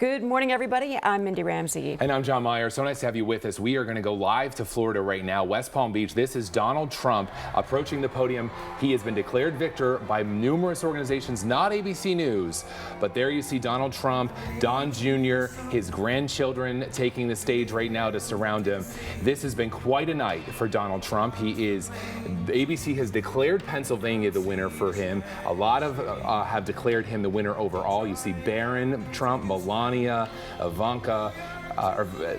Good morning, everybody. I'm Mindy Ramsey. And I'm John Meyer. So nice to have you with us. We are going to go live to Florida right now, West Palm Beach. This is Donald Trump approaching the podium. He has been declared victor by numerous organizations, not ABC News. But there you see Donald Trump, Don Jr., his grandchildren taking the stage right now to surround him. This has been quite a night for Donald Trump. ABC has declared Pennsylvania the winner for him. A lot of have declared him the winner overall. You see Barron Trump, Melania, Ivanka,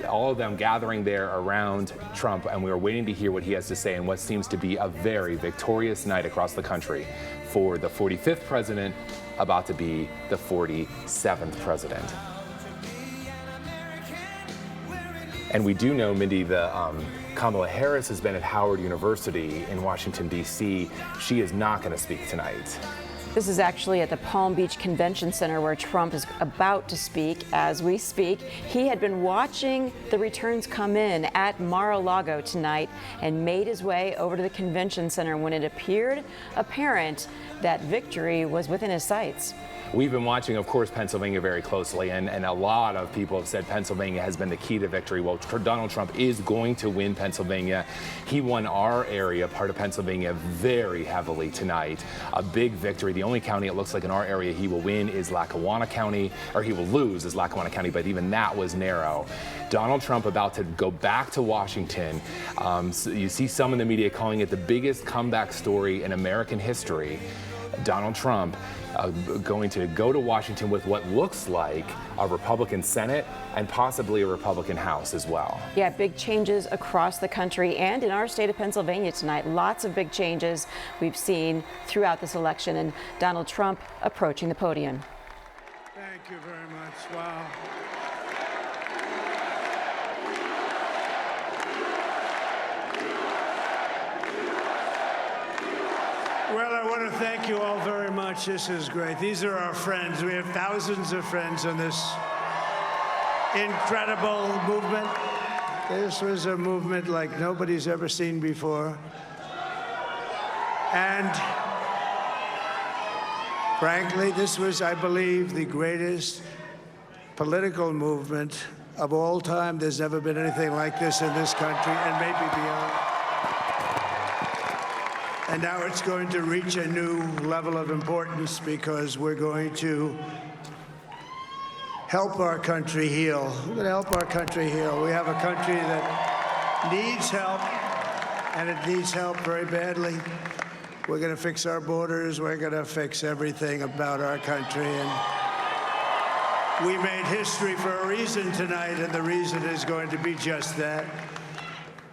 all of them gathering there around Trump, and we are waiting to hear what he has to say in what seems to be a very victorious night across the country for the 45th president, about to be the 47th president. And we do know, Mindy, Kamala Harris has been at Howard University in Washington, D.C. She is not going to speak tonight. This is actually at the Palm Beach Convention Center where Trump is about to speak as we speak. He had been watching the returns come in at Mar-a-Lago tonight and made his way over to the convention center when it appeared apparent that victory was within his sights. We've been watching, of course, Pennsylvania very closely, and a lot of people have said Pennsylvania has been the key to victory. Well, Donald Trump is going to win Pennsylvania. He won our area, part of Pennsylvania, very heavily tonight. A big victory. The only county it looks like in our area he will win is Lackawanna County, or he will lose is Lackawanna County, but even that was narrow. Donald Trump about to go back to Washington. So you see some in the media calling it the biggest comeback story in American history. Donald Trump going to go to Washington with what looks like a Republican Senate and possibly a Republican House as well. Yeah, big changes across the country and in our state of Pennsylvania tonight. Lots of big changes we've seen throughout this election, and Donald Trump approaching the podium. Thank you very much. Wow. Well, I want to thank you all very much. This is great. These are our friends. We have thousands of friends on this incredible movement. This was a movement like nobody's ever seen before. And frankly, this was, I believe, the greatest political movement of all time. There's never been anything like this in this country, and maybe beyond. And now it's going to reach a new level of importance because we're going to help our country heal. We're going to help our country heal. We have a country that needs help, and it needs help very badly. We're going to fix our borders. We're going to fix everything about our country. And we made history for a reason tonight, and the reason is going to be just that.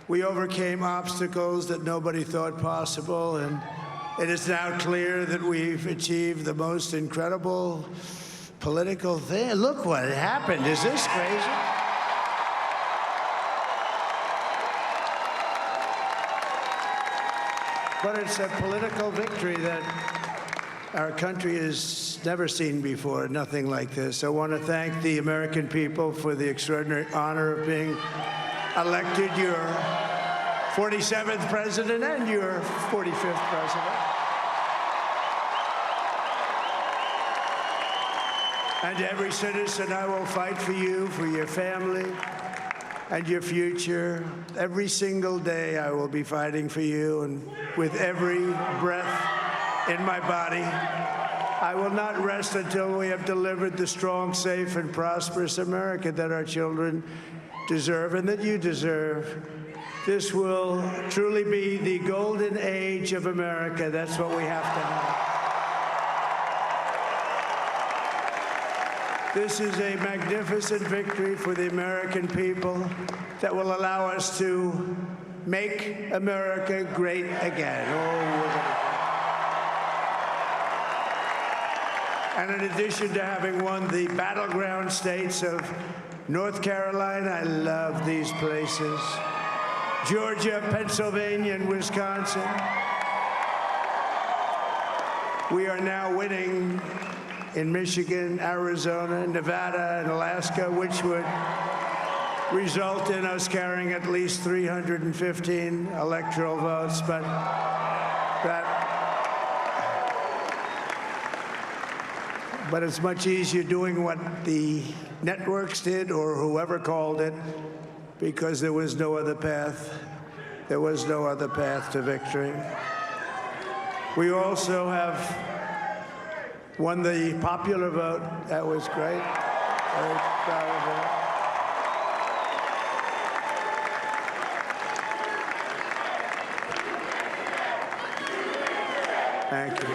We overcame obstacles that nobody thought possible, and it is now clear that we've achieved the most incredible political thing. Look what happened. Is this crazy? But it's a political victory that our country has never seen before, nothing like this. I want to thank the American people for the extraordinary honor of being elected your 47th president and your 45th president. And every citizen, I will fight for you, for your family, and your future. Every single day, I will be fighting for you, and with every breath in my body, I will not rest until we have delivered the strong, safe, and prosperous America that our children deserve and that you deserve. This will truly be the golden age of America. That's what we have to have. This is a magnificent victory for the American people that will allow us to make America great again. And in addition to having won the battleground states of North Carolina, I love these places, Georgia, Pennsylvania, and Wisconsin, we are now winning in Michigan, Arizona, Nevada, and Alaska, which would result in us carrying at least 315 electoral votes, but But it's much easier doing what the networks did or whoever called it, because there was no other path. There was no other path to victory. We also have won the popular vote. That was great. Very proud of that. Thank you.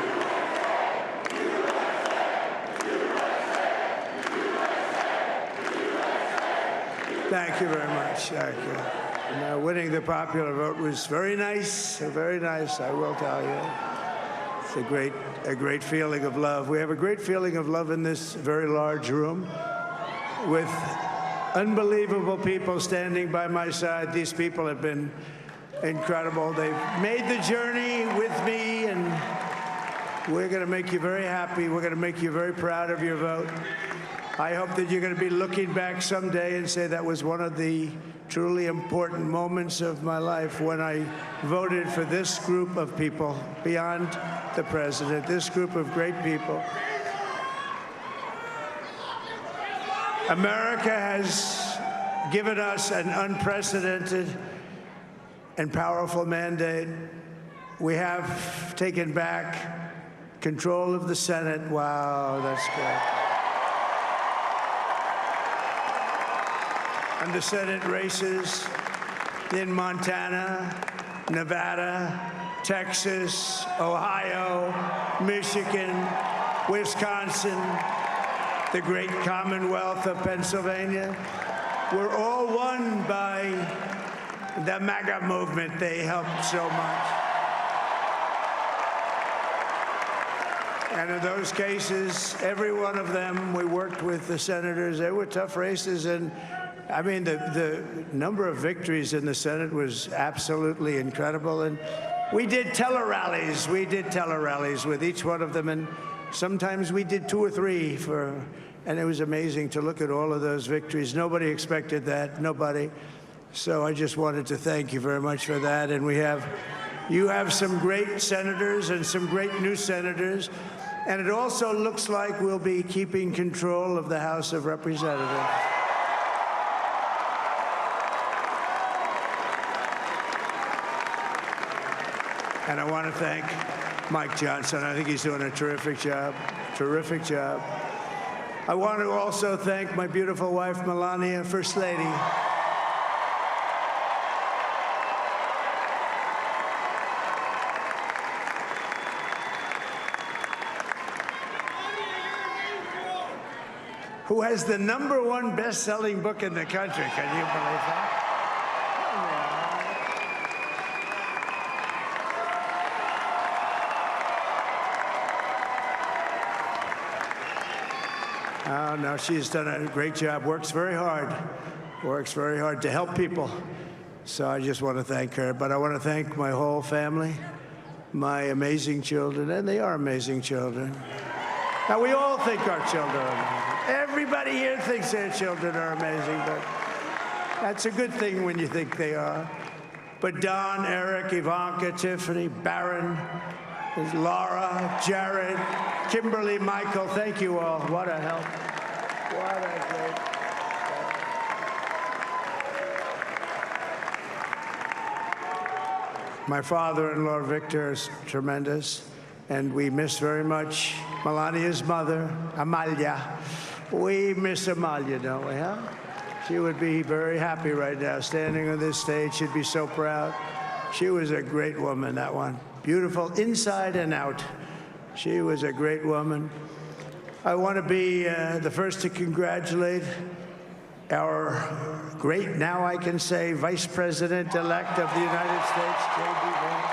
Thank you very much. Thank you. Winning the popular vote was very nice, I will tell you. It's a great feeling of love. We have a great feeling of love in this very large room with unbelievable people standing by my side. These people have been incredible. They've made the journey with me, and we're going to make you very happy. We're going to make you very proud of your vote. I hope that you're going to be looking back someday and say that was one of the truly important moments of my life when I voted for this group of people beyond the president, this group of great people. America has given us an unprecedented and powerful mandate. We have taken back control of the Senate. Wow, that's good. And the Senate races in Montana, Nevada, Texas, Ohio, Michigan, Wisconsin, the great Commonwealth of Pennsylvania, were all won by the MAGA movement. They helped so much. And in those cases, every one of them, we worked with the senators. They were tough races, and I mean, the number of victories in the Senate was absolutely incredible. And we did tele-rallies. We did tele-rallies with each one of them. And sometimes we did 2 or 3 and it was amazing to look at all of those victories. Nobody expected that, nobody. So I just wanted to thank you very much for that. And you have some great senators and some great new senators. And it also looks like we'll be keeping control of the House of Representatives. And I want to thank Mike Johnson. I think he's doing a terrific job. Terrific job. I want to also thank my beautiful wife, Melania, First Lady. Who has the #1 best-selling book in the country. Can you believe that? Oh, no, she's done a great job, works very hard to help people. So I just want to thank her. But I want to thank my whole family, my amazing children, and they are amazing children. Now, we all think our children are amazing. Everybody here thinks their children are amazing, but that's a good thing when you think they are. But Don, Eric, Ivanka, Tiffany, Barron, Laura, Jared, Kimberly, Michael, thank you all. What a help. What a great help. My father-in-law, Victor, is tremendous, and we miss very much Melania's mother, Amalia. We miss Amalia, don't we, huh? She would be very happy right now, standing on this stage. She'd be so proud. She was a great woman, that one. Beautiful inside and out. She was a great woman. I want to be the first to congratulate our great, now I can say, Vice President-elect of the United States, J.D. Vance.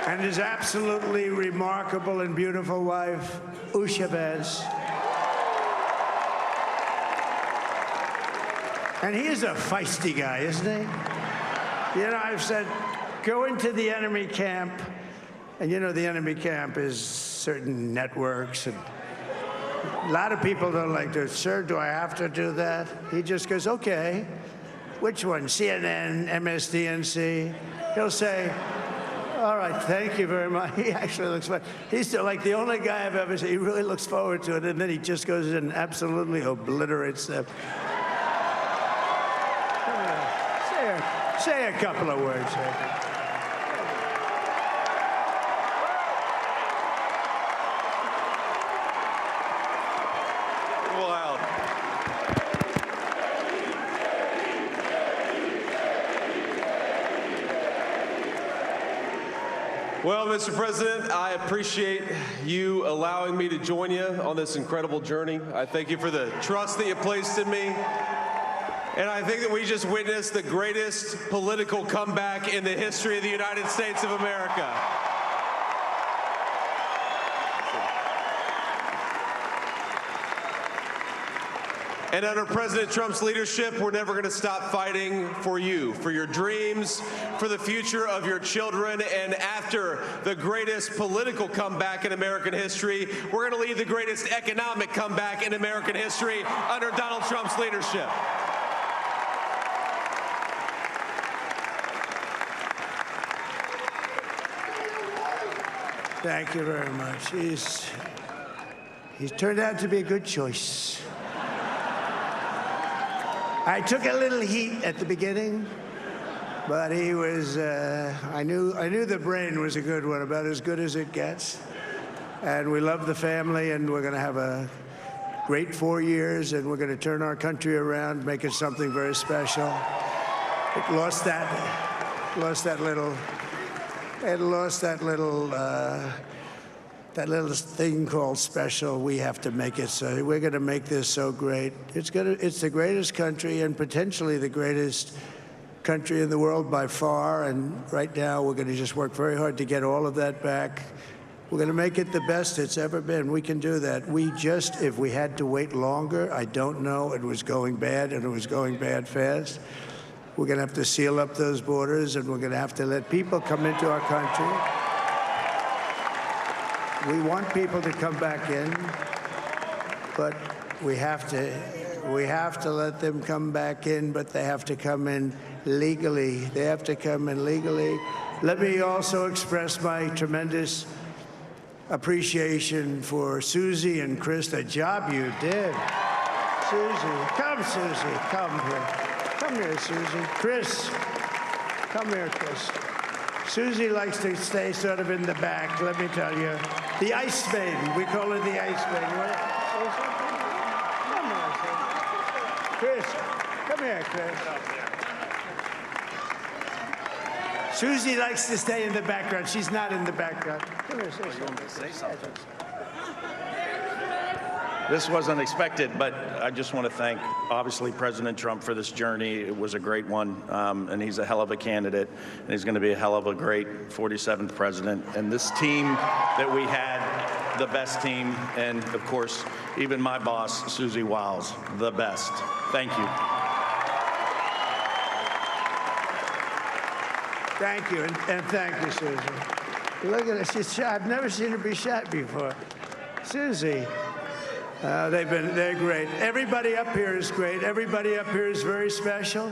And his absolutely remarkable and beautiful wife, Usha Vance. And he is a feisty guy, isn't he? You know, I've said, go into the enemy camp, and you know the enemy camp is certain networks, and A lot of people don't like to. Sir, do I have to do that? He just goes, okay. Which one? CNN, MSDNC? He'll say, all right, thank you very much. He actually looks fun. He's like the only guy I've ever seen. He really looks forward to it, and then he just goes and absolutely obliterates them. Say a couple of words here. Well, Mr. President, I appreciate you allowing me to join you on this incredible journey. I thank you for the trust that you placed in me. And I think that we just witnessed the greatest political comeback in the history of the United States of America. And under President Trump's leadership, we're never going to stop fighting for you, for your dreams, for the future of your children. And after the greatest political comeback in American history, we're going to lead the greatest economic comeback in American history under Donald Trump's leadership. Thank you very much. He's turned out to be a good choice. I took a little heat at the beginning, but he was, I knew the brain was a good one, about as good as it gets. And we love the family, and we're going to have a great 4 years, and we're going to turn our country around, make it something very special. It lost that little thing called special. We have to make it so. We're going to make this so great. It's the greatest country and potentially the greatest country in the world by far. And right now, we're going to just work very hard to get all of that back. We're going to make it the best it's ever been. We can do that. If we had to wait longer, I don't know. It was going bad, and it was going bad fast. We're going to have to seal up those borders, and we're going to have to let people come into our country. We want people to come back in, but we have to let them come back in, but they have to come in legally. They have to come in legally. Let me also express my tremendous appreciation for Susie and Chris, the job you did. Susie, come here. Come here, Susie. Chris, come here, Chris. Susie likes to stay sort of in the back, let me tell you. The Ice Maiden, we call her the Ice Maiden. You want to say something? Come here, Chris. Come here, Chris. Susie likes to stay in the background. She's not in the background. Come here, say something. This wasn't expected, but I just want to thank, obviously, President Trump for this journey. It was a great one, and he's a hell of a candidate, and he's going to be a hell of a great 47th president. And this team that we had, the best team, and, of course, even my boss, Susie Wiles, the best. Thank you. Thank you, and thank you, Susie. Look at her. She's shy. I've never seen her be shy before. Susie. They're great. Everybody up here is great. Everybody up here is very special.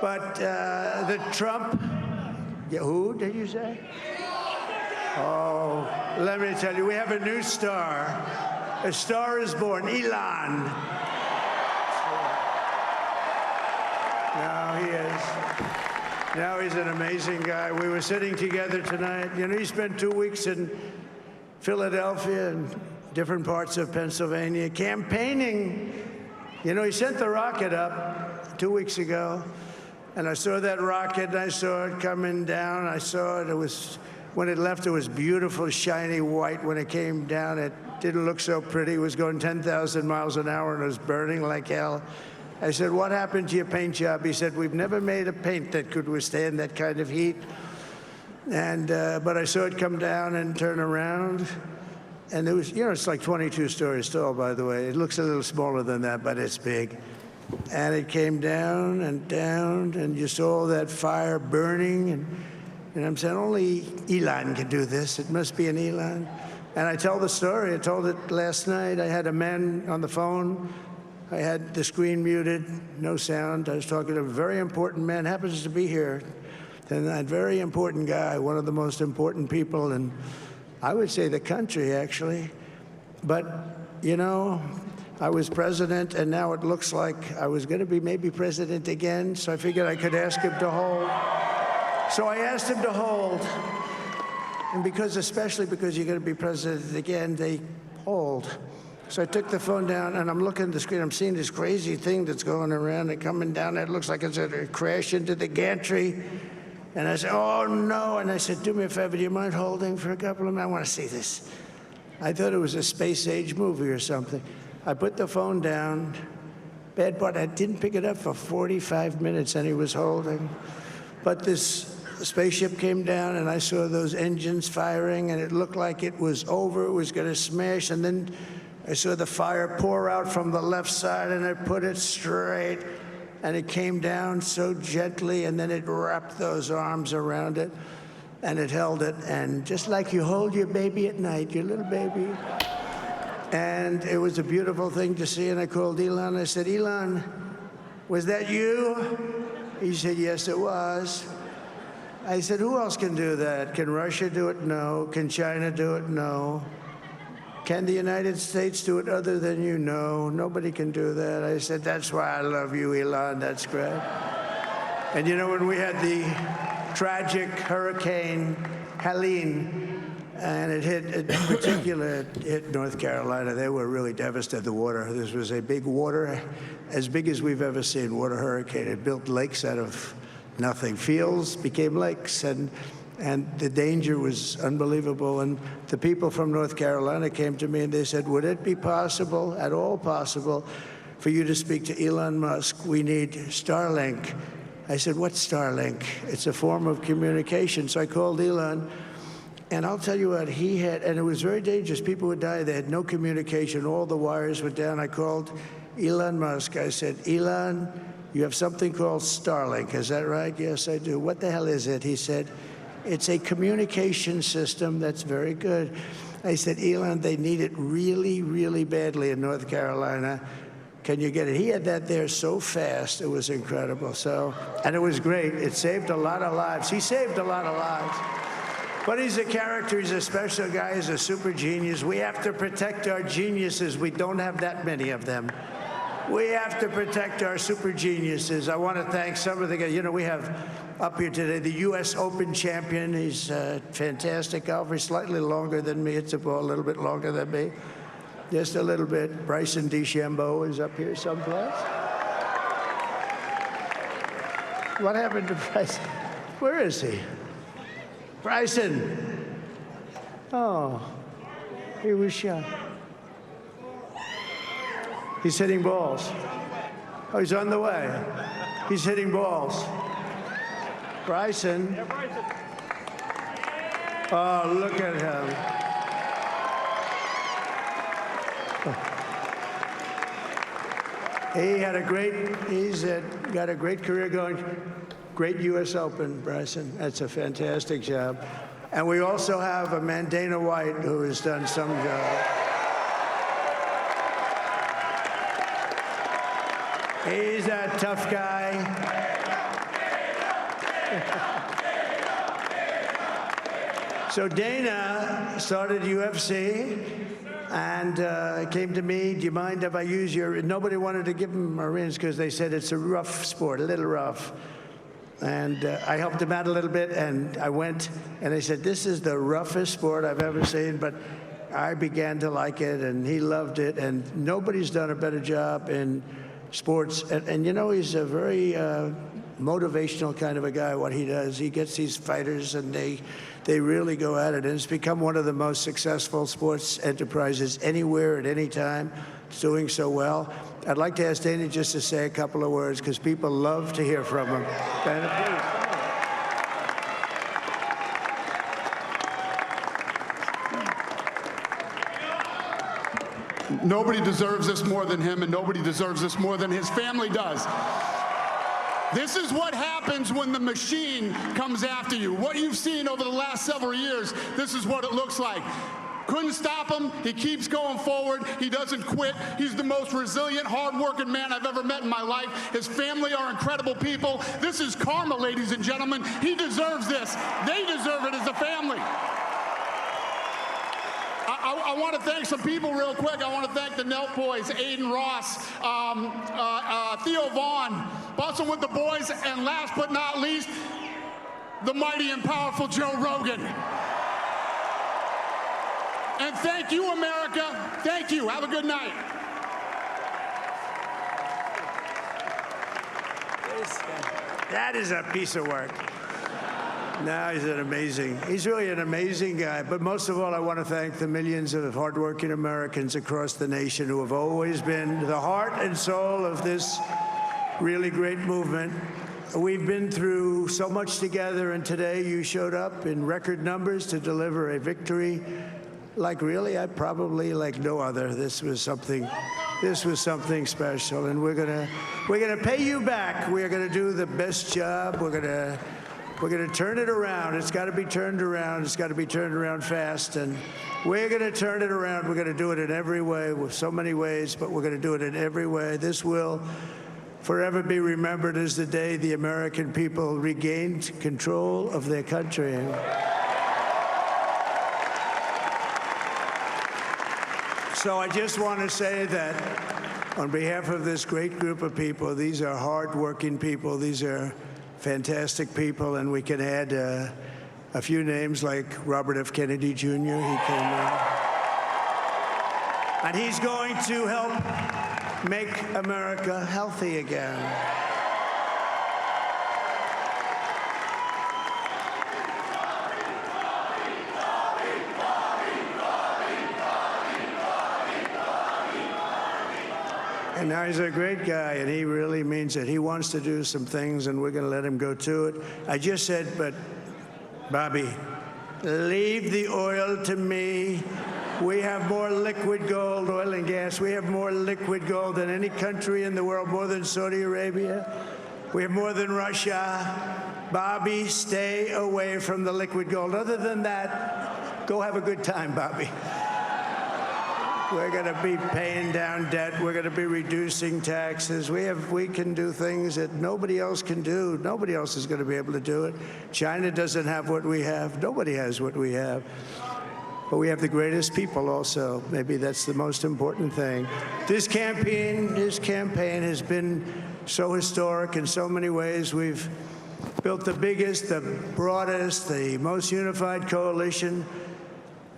But the Trump, who did you say? Oh, let me tell you, we have a new star. A star is born, Elon. Now he is. Now he's an amazing guy. We were sitting together tonight. You know, he spent 2 weeks in Philadelphia and different parts of Pennsylvania campaigning. You know, he sent the rocket up 2 weeks ago, and I saw that rocket, and I saw it coming down. I saw it. It was, when it left, it was beautiful, shiny white. When it came down, it didn't look so pretty. It was going 10,000 miles an hour, and it was burning like hell. I said, what happened to your paint job? He said, we've never made a paint that could withstand that kind of heat. And but I saw it come down and turn around. And it was, you know, it's like 22 stories tall, by the way. It looks a little smaller than that, but it's big. And it came down, and you saw that fire burning. And I'm saying, only Elon can do this. It must be an Elon. And I tell the story. I told it last night. I had a man on the phone. I had the screen muted, no sound. I was talking to a very important man, happens to be here. And that very important guy, one of the most important people in, I would say, the country, actually. But, you know, I was president, and now it looks like I was going to be maybe president again, so I figured I could ask him to hold. So I asked him to hold. And especially because you're going to be president again, they hold. So I took the phone down, and I'm looking at the screen. I'm seeing this crazy thing that's going around and coming down. It looks like it's going to crash into the gantry. And I said, oh, no. And I said, do me a favor, do you mind holding for a couple of minutes? I want to see this. I thought it was a space-age movie or something. I put the phone down. Bad part, I didn't pick it up for 45 minutes, and he was holding. But this spaceship came down, and I saw those engines firing, and it looked like it was over. It was going to smash. And then I saw the fire pour out from the left side, and I put it straight. And it came down so gently, and then it wrapped those arms around it, and it held it. And just like you hold your baby at night, your little baby. And it was a beautiful thing to see. And I called Elon. I said, Elon, was that you? He said, yes, it was. I said, who else can do that? Can Russia do it? No. Can China do it? No. Can the United States do it other than you? No, nobody can do that. I said, that's why I love you, Elon. That's great. And you know, when we had the tragic Hurricane Helene, and it hit, in particular, it hit North Carolina, they were really devastated. The water, this was a big water, as big as we've ever seen, water hurricane. It built lakes out of nothing. Fields became lakes, and the danger was unbelievable. And the people from North Carolina came to me and they said, would it be possible, at all possible, for you to speak to Elon Musk? We need Starlink. I said, what's Starlink? It's a form of communication. So I called Elon, and I'll tell you what, he had, and it was very dangerous. People would die. They had no communication. All the wires were down. I called Elon Musk. I said, Elon, you have something called Starlink. Is that right? Yes, I do. What the hell is it? He said, it's a communication system that's very good. I said, Elon, they need it really, really badly in North Carolina. Can you get it? He had that there so fast. It was incredible. So, and it was great. It saved a lot of lives. He saved a lot of lives. But he's a character. He's a special guy. He's a super genius. We have to protect our geniuses. We don't have that many of them. We have to protect our super geniuses. I want to thank some of the guys. You know, we have up here today the U.S. Open champion. He's a fantastic golfer. He's slightly longer than me. It's a little bit longer than me. Just a little bit. Bryson DeChambeau is up here someplace. What happened to Bryson? Where is he? Bryson. Oh, he was shot. He's hitting balls. Oh, he's on the way. He's hitting balls. Bryson. Oh, look at him. He had he's got a great career going. Great U.S. Open, Bryson. That's a fantastic job. And we also have a man, Dana White, who has done some job. He's a tough guy. So Dana started UFC and came to me, do you mind if I use your, nobody wanted to give him Marines because they said it's a rough sport, a little rough. And I helped him out a little bit, and I went, and I said, this is the roughest sport I've ever seen, but I began to like it, and he loved it, and nobody's done a better job in sports. And you know, he's a very motivational kind of a guy, what he does. He gets these fighters, and they really go at it, and it's become one of the most successful sports enterprises anywhere at any time. It's doing so well. I'd like to ask Dana just to say a couple of words, because people love to hear from him. Dana, please. Nobody deserves this more than him, and nobody deserves this more than his family does. This is what happens when the machine comes after you. What you've seen over the last several years, this is what it looks like. Couldn't stop him. He keeps going forward. He doesn't quit. He's the most resilient, hard-working man I've ever met in my life. His family are incredible people. This is karma, ladies and gentlemen. He deserves this. They deserve it as a family. I want to thank some people real quick. I want to thank the Nelk Boys, Aiden Ross, Theo Vaughn, Bussin' with the Boys, and last but not least, the mighty and powerful Joe Rogan. And thank you, America. Thank you. Have a good night. That is a piece of work. No, he's really an amazing guy. But most of all, I want to thank the millions of hardworking Americans across the nation who have always been the heart and soul of this really great movement. We've been through so much together, and today you showed up in record numbers to deliver a victory like probably like no other. This was something special, and we're gonna pay you back. We're gonna do the best job. We're gonna turn it around. It's got to be turned around. It's got to be turned around fast, and we're gonna turn it around. We're gonna do it in every way, with so many ways, but we're gonna do it in every way. This will forever be remembered as the day the American people regained control of their country. So I just want to say that on behalf of this great group of people, these are hard-working people. These are fantastic people, and we can add a few names like Robert F. Kennedy Jr. He came in. And he's going to help make America healthy again. And now he's a great guy, and he really means it. He wants to do some things, and we're going to let him go to it. I just said, but Bobby, leave the oil to me. We have more liquid gold, oil and gas. We have more liquid gold than any country in the world, more than Saudi Arabia. We have more than Russia. Bobby, stay away from the liquid gold. Other than that, go have a good time, Bobby. We're going to be paying down debt. We're going to be reducing taxes. We can do things that nobody else can do. Nobody else is going to be able to do it. China doesn't have what we have. Nobody has what we have. But we have the greatest people also. Maybe that's the most important thing. This campaign has been so historic in so many ways. We've built the biggest, the broadest, the most unified coalition.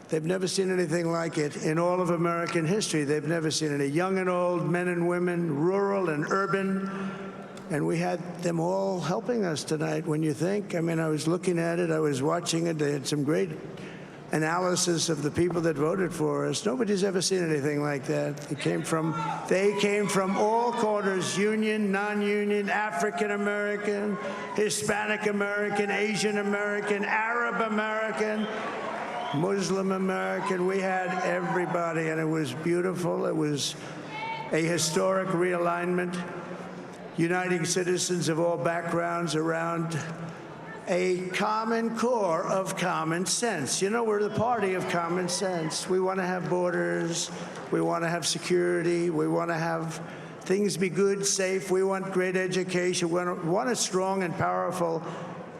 They've never seen anything like it in all of American history. They've never seen it. Young and old, men and women, rural and urban. And we had them all helping us tonight. When you think, I mean, I was looking at it, I was watching it. They had some great analysis of the people that voted for us. Nobody's ever seen anything like that. They came from all corners, union, non-union, African American, Hispanic American, Asian American, Arab American, Muslim American. We had everybody, and it was beautiful. It was a historic realignment, uniting citizens of all backgrounds around a common core of common sense. You know, we're the party of common sense. We want to have borders. We want to have security. We want to have things be good, safe. We want great education. We want a strong and powerful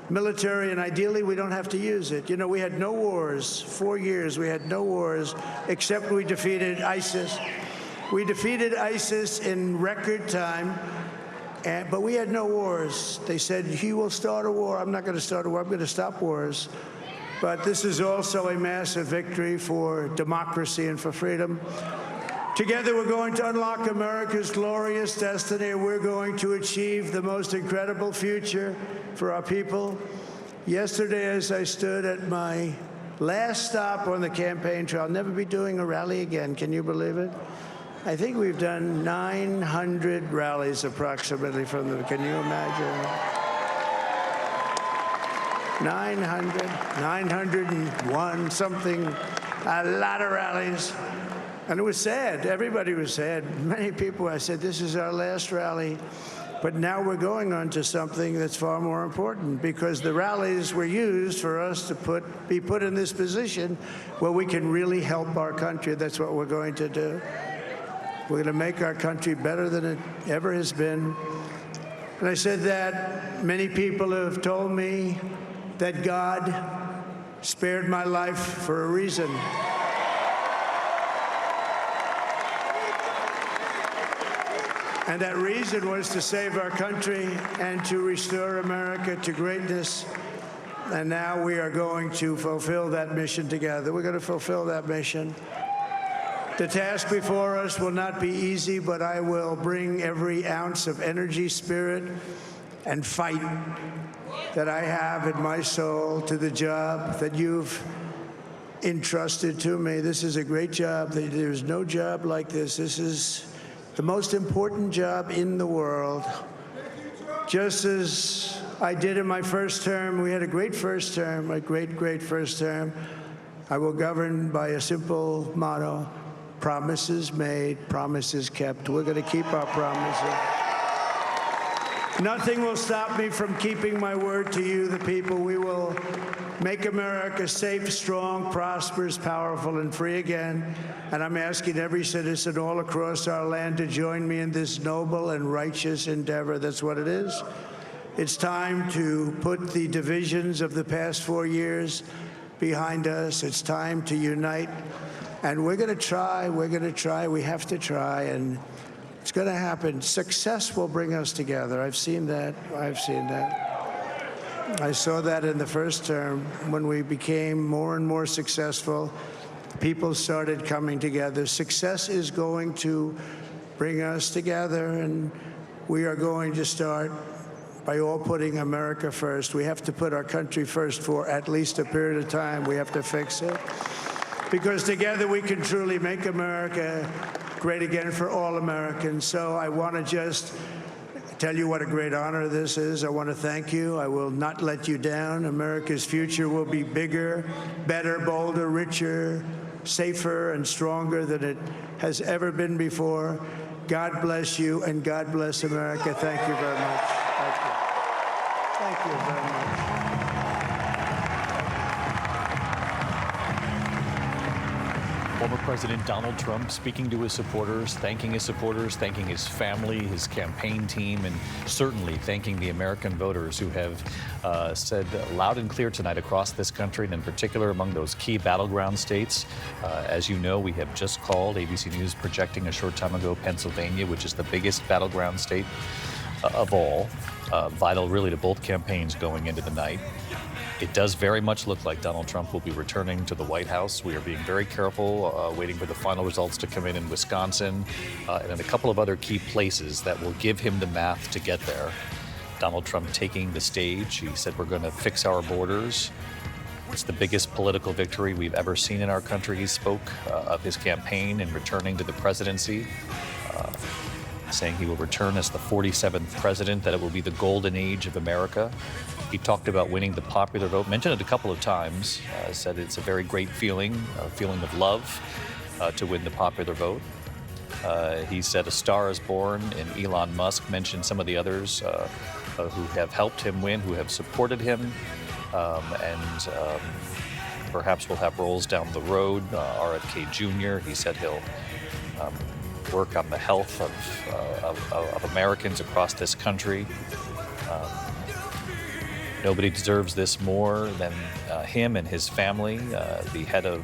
military, and ideally we don't have to use it. You know, we had no wars. 4 years we had no wars, except we defeated ISIS. We defeated ISIS in record time, but we had no wars. They said, he will start a war. I'm not going to start a war. I'm going to stop wars. But this is also a massive victory for democracy and for freedom. Together, we're going to unlock America's glorious destiny. We're going to achieve the most incredible future for our people. Yesterday, as I stood at my last stop on the campaign trail, I'll never be doing a rally again. Can you believe it? I think we've done 900 rallies approximately from the, can you imagine? 901, something, a lot of rallies. And it was sad. Everybody was sad. Many people, I said, this is our last rally. But now we're going on to something that's far more important, because the rallies were used for us to be put in this position where we can really help our country. That's what we're going to do. We're going to make our country better than it ever has been. And I said that many people have told me that God spared my life for a reason. And that reason was to save our country and to restore America to greatness. And now we are going to fulfill that mission together. We're going to fulfill that mission. The task before us will not be easy, but I will bring every ounce of energy, spirit, and fight that I have in my soul to the job that you've entrusted to me. This is a great job. There's no job like this. This is the most important job in the world. Just as I did in my first term, we had a great first term, a great first term. I will govern by a simple motto: promises made, promises kept. We're going to keep our promises. Nothing will stop me from keeping my word to you, the people. We will make America safe, strong, prosperous, powerful, and free again. And I'm asking every citizen all across our land to join me in this noble and righteous endeavor. That's what it is. It's time to put the divisions of the past 4 years behind us. It's time to unite. And we're going to try. We have to try. And it's going to happen. Success will bring us together. I've seen that. I saw that in the first term. When we became more and more successful, people started coming together. Success is going to bring us together, and we are going to start by all putting America first. We have to put our country first for at least a period of time. We have to fix it, because together we can truly make America great again for all Americans. So I want to just tell you what a great honor this is. I want to thank you. I will not let you down. America's future will be bigger, better, bolder, richer, safer, and stronger than it has ever been before. God bless you, and God bless America. Thank you very much. Thank you. Thank you very much. Former President Donald Trump speaking to his supporters, thanking his family, his campaign team, and certainly thanking the American voters who have said loud and clear tonight across this country, and in particular among those key battleground states. As you know, we have just called, ABC News projecting a short time ago, Pennsylvania, which is the biggest battleground state of all, vital really to both campaigns going into the night. It does very much look like Donald Trump will be returning to the White House. We are being very careful, waiting for the final results to come in Wisconsin, and in a couple of other key places that will give him the math to get there. Donald Trump taking the stage. He said, we're going to fix our borders. It's the biggest political victory we've ever seen in our country. He spoke of his campaign and returning to the presidency, saying he will return as the 47th president, that it will be the golden age of America. He talked about winning the popular vote, mentioned it a couple of times, said it's a very great feeling, a feeling of love to win the popular vote. He said a star is born, and Elon Musk mentioned some of the others who have helped him win, who have supported him, and perhaps will have roles down the road. RFK Jr., he said he'll work on the health of Americans across this country. Nobody deserves this more than him and his family. The head of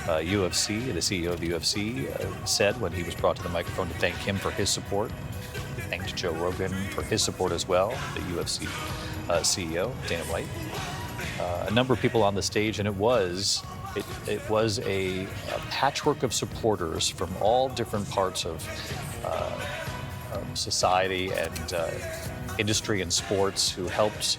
UFC, the CEO of the UFC, said when he was brought to the microphone to thank him for his support. Thanked Joe Rogan for his support as well, the UFC CEO, Dana White. A number of people on the stage, and it was a patchwork of supporters from all different parts of society and industry and sports who helped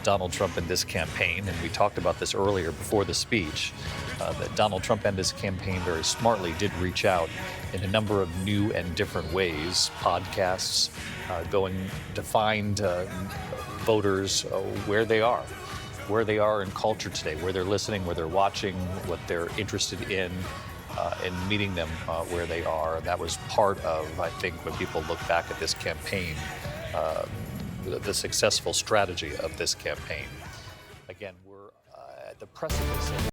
Donald Trump in this campaign. And we talked about this earlier before the speech, that Donald Trump and his campaign very smartly did reach out in a number of new and different ways, podcasts, going to find voters where they are in culture today, where they're listening, where they're watching, what they're interested in, and meeting them where they are. And that was part of, I think, when people look back at this campaign, the successful strategy of this campaign. Again, we're at the precipice of